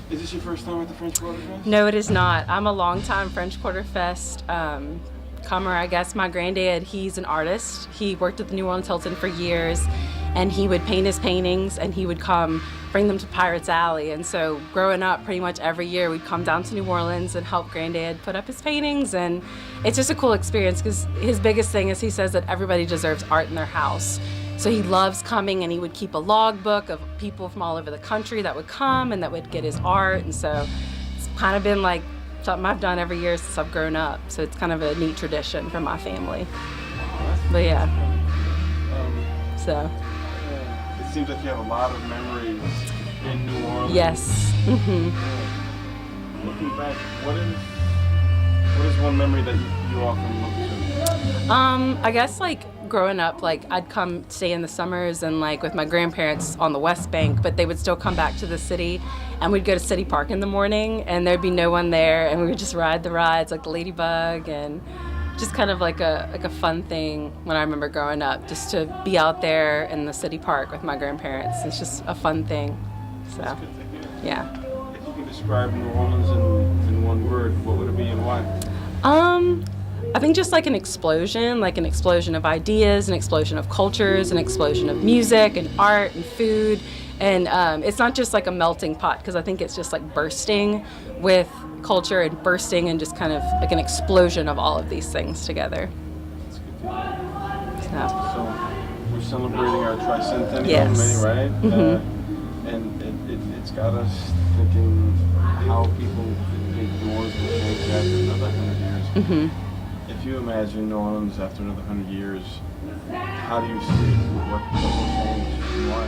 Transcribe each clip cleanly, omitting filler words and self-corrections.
Is this your first time at the French Quarter Fest? No, it is not. I'm a longtime French Quarter Fest comer, I guess. My granddad, he's an artist. He worked at the New Orleans Hilton for years, and he would paint his paintings, and he would come bring them to Pirates Alley. And so growing up, pretty much every year, we'd come down to New Orleans and help granddad put up his paintings. And it's just a cool experience because his biggest thing is he says that everybody deserves art in their house. So he loves coming, and he would keep a logbook of people from all over the country that would come and that would get his art. And so it's kind of been like something I've done every year since I've grown up. So it's kind of a neat tradition for my family. But yeah, so. It seems like you have a lot of memories in New Orleans. Yes. Mm-hmm. Looking back, what is one memory that you often look to? I guess like growing up, like I'd come stay in the summers and like with my grandparents on the West Bank, but they would still come back to the city, and we'd go to City Park in the morning, and there'd be no one there, and we would just ride the rides like the Ladybug, and just kind of like a fun thing when I remember growing up, just to be out there in the City Park with my grandparents. It's just a fun thing. So, That's good to hear. Yeah. If you could describe New Orleans in one word, what would it be and why? I think just like an explosion of ideas, an explosion of cultures, an explosion of music and art and food. And it's not just like a melting pot, because I think it's just like bursting with culture and bursting and just kind of like an explosion of all of these things together. That's good to hear. So, So we're celebrating our tricentennial, yes. right? Mm-hmm. And it's got us thinking how people think New Orleans will change after another 100 years. Mm-hmm. If you imagine New Orleans after another 100 years, how do you see what will change and why?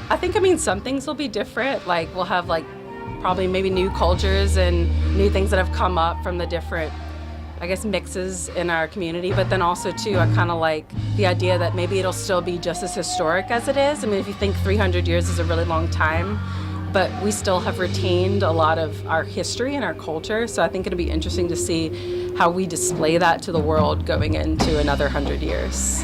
I think, some things will be different. Like we'll have like probably maybe new cultures and new things that have come up from the different, I guess, mixes in our community. But then also too, I kind of like the idea that maybe it'll still be just as historic as it is. If you think 300 years is a really long time, but we still have retained a lot of our history and our culture. So I think it'll be interesting to see how we display that to the world going into another 100 years.